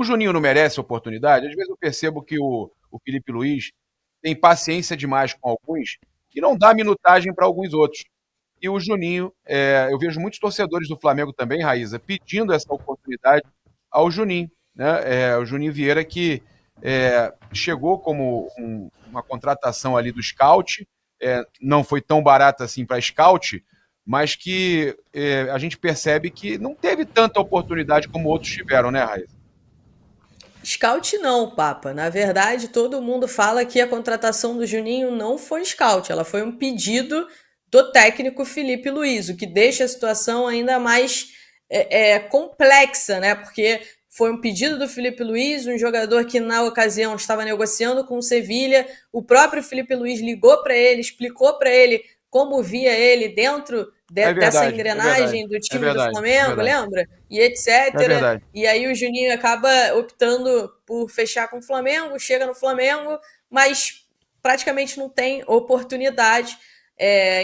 O Juninho não merece oportunidade? Às vezes eu percebo que o Felipe Luiz tem paciência demais com alguns e não dá minutagem para alguns outros. E o Juninho, eu vejo muitos torcedores do Flamengo também, Raíza, pedindo essa oportunidade ao Juninho, né? O Juninho Vieira que chegou como uma contratação ali do Scout, não foi tão barata assim para Scout, mas que a gente percebe que não teve tanta oportunidade como outros tiveram, né, Raíssa? Scout não, Papa. Na verdade, todo mundo fala que a contratação do Juninho não foi scout, ela foi um pedido do técnico Felipe Luiz, o que deixa a situação ainda mais complexa, né? Porque foi um pedido do Felipe Luiz, um jogador que na ocasião estava negociando com o Sevilha, o próprio Felipe Luiz ligou para ele, explicou para ele como via ele dentro É dessa verdade, é verdade, engrenagem do é time do verdade, é Flamengo, verdade, lembra? E é etc. verdade. E aí o Juninho acaba optando por fechar com o Flamengo, chega no Flamengo, mas praticamente não tem oportunidade.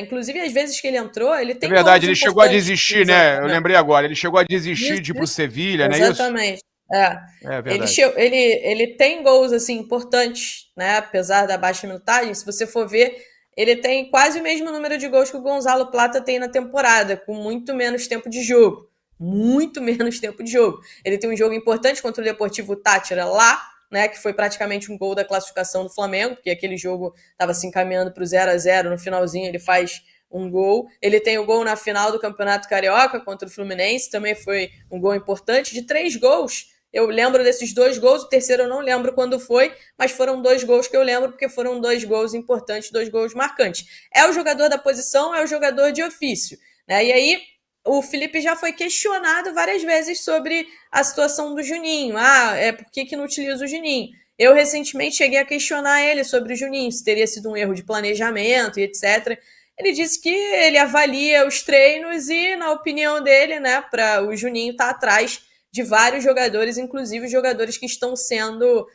Inclusive, às vezes que ele entrou, ele É tem verdade, gols ele chegou a importantes desistir, cruzando né? o Eu Flamengo. lembrei agora, ele chegou a desistir Isso, de ir pro isso. Sevilha, não é isso? Exatamente. É. É Ele, verdade. ele tem gols assim importantes, né? Apesar da baixa minutagem, se você for ver, ele tem quase o mesmo número de gols que o Gonzalo Plata tem na temporada, com muito menos tempo de jogo. Muito menos tempo de jogo. Ele tem um jogo importante contra o Deportivo Táchira lá, né? Que foi praticamente um gol da classificação do Flamengo, porque aquele jogo estava se encaminhando para o 0-0, no finalzinho ele faz um gol. Ele tem o gol na final do Campeonato Carioca contra o Fluminense, também foi um gol importante. De 3 gols, eu lembro desses 2 gols, o terceiro eu não lembro quando foi, mas foram 2 gols que eu lembro, porque foram 2 gols importantes, 2 gols marcantes. É o jogador da posição, é o jogador de ofício, né? E aí, o Felipe já foi questionado várias vezes sobre a situação do Juninho. Por que não utiliza o Juninho? Eu recentemente cheguei a questionar ele sobre o Juninho, se teria sido um erro de planejamento e etc. Ele disse que ele avalia os treinos e, na opinião dele, né, para o Juninho estar atrás de vários jogadores, inclusive jogadores que estão sendo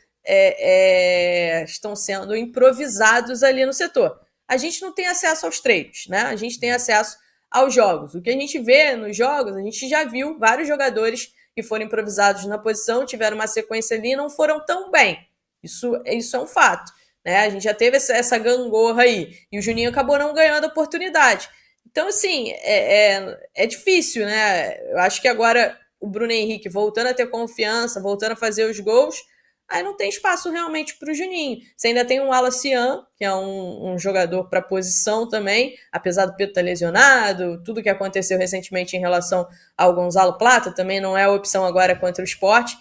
improvisados ali no setor. A gente não tem acesso aos treinos, né? A gente tem acesso aos jogos. O que a gente vê nos jogos, a gente já viu vários jogadores que foram improvisados na posição, tiveram uma sequência ali e não foram tão bem. Isso é um fato. Né? A gente já teve essa gangorra aí. E o Juninho acabou não ganhando a oportunidade. Então, assim, é difícil, né? Eu acho que agora o Bruno Henrique voltando a ter confiança, voltando a fazer os gols, aí não tem espaço realmente para o Juninho. Você ainda tem um Alacian, que é um jogador para posição também, apesar do Pedro estar lesionado, tudo que aconteceu recentemente em relação ao Gonzalo Plata, também não é opção agora contra o Sport.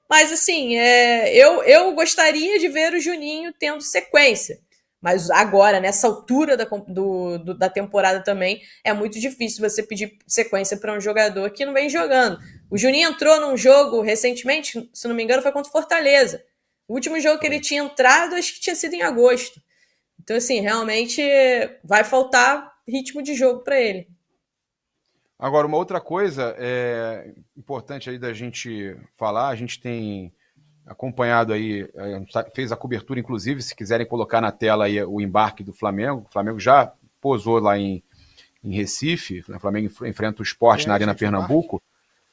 Mas, assim, eu gostaria de ver o Juninho tendo sequência. Mas agora, nessa altura da temporada também, é muito difícil você pedir sequência para um jogador que não vem jogando. O Juninho entrou num jogo recentemente, se não me engano, foi contra o Fortaleza. O último jogo que ele tinha entrado, acho que tinha sido em agosto. Então, assim, realmente vai faltar ritmo de jogo para ele. Agora, uma outra coisa importante aí da gente falar, a gente tem acompanhado aí, fez a cobertura, inclusive, se quiserem colocar na tela aí o embarque do Flamengo. O Flamengo já posou lá em Recife, o Flamengo enfrenta o Sport na Arena gente, embarque. Pernambuco.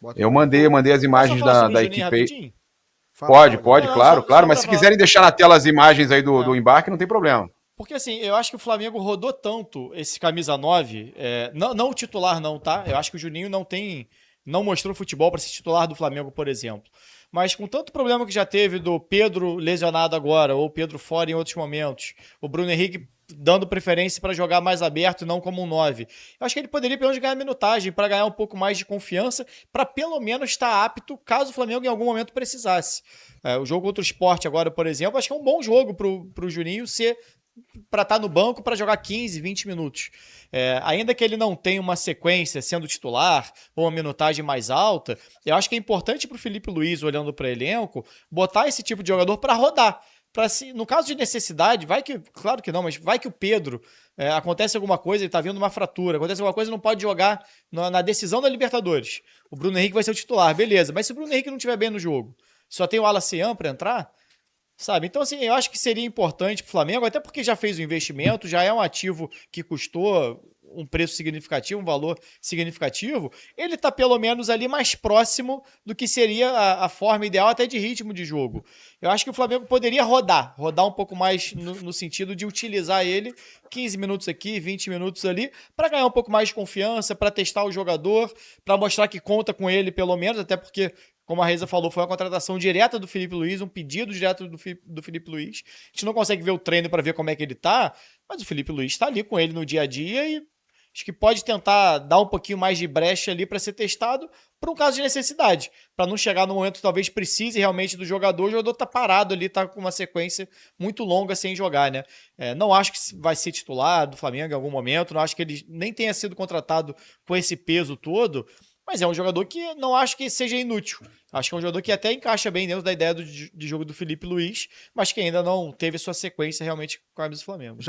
Bota Eu aí. mandei as Posso só imagens falar sobre o da Juninho equipe aí. rapidinho? Pode, Fala. Não, claro, só mas pra se falar. quiserem deixar na tela as imagens aí do Não. embarque, não tem problema. Porque assim, eu acho que o Flamengo rodou tanto esse camisa 9, não o titular não, tá? Eu acho que o Juninho não mostrou futebol para ser titular do Flamengo, por exemplo. Mas com tanto problema que já teve do Pedro lesionado agora, ou Pedro fora em outros momentos, o Bruno Henrique dando preferência para jogar mais aberto e não como um 9. Eu acho que ele poderia pelo menos ganhar minutagem para ganhar um pouco mais de confiança, para pelo menos estar apto caso o Flamengo em algum momento precisasse. O jogo contra o Sport agora, por exemplo, acho que é um bom jogo pro Juninho ser para estar no banco para jogar 15, 20 minutos. Ainda que ele não tenha uma sequência sendo titular ou uma minutagem mais alta, eu acho que é importante para o Felipe Luiz, olhando para o elenco, botar esse tipo de jogador para rodar. No caso de necessidade, claro que não, mas vai que o Pedro acontece alguma coisa, ele tá vendo uma fratura, acontece alguma coisa, não pode jogar na decisão da Libertadores. O Bruno Henrique vai ser o titular, beleza. Mas se o Bruno Henrique não estiver bem no jogo, só tem o Alacian para entrar, sabe? Então, assim, eu acho que seria importante pro Flamengo, até porque já fez o investimento, já é um ativo que custou um preço significativo, um valor significativo, ele está pelo menos ali mais próximo do que seria a forma ideal até de ritmo de jogo. Eu acho que o Flamengo poderia rodar um pouco mais no sentido de utilizar ele 15 minutos aqui, 20 minutos ali, para ganhar um pouco mais de confiança, para testar o jogador, para mostrar que conta com ele pelo menos, até porque, como a Reisa falou, foi uma contratação direta do Felipe Luiz, um pedido direto do Felipe Luiz. A gente não consegue ver o treino para ver como é que ele tá, mas o Felipe Luiz está ali com ele no dia a dia e acho que pode tentar dar um pouquinho mais de brecha ali para ser testado por um caso de necessidade, para não chegar no momento que talvez precise realmente do jogador, o jogador tá parado ali, tá com uma sequência muito longa sem jogar, né? Não acho que vai ser titular do Flamengo em algum momento, não acho que ele nem tenha sido contratado com esse peso todo, mas é um jogador que não acho que seja inútil. Acho que é um jogador que até encaixa bem dentro da ideia de jogo do Felipe Luiz, mas que ainda não teve sua sequência realmente com a camisa do Flamengo.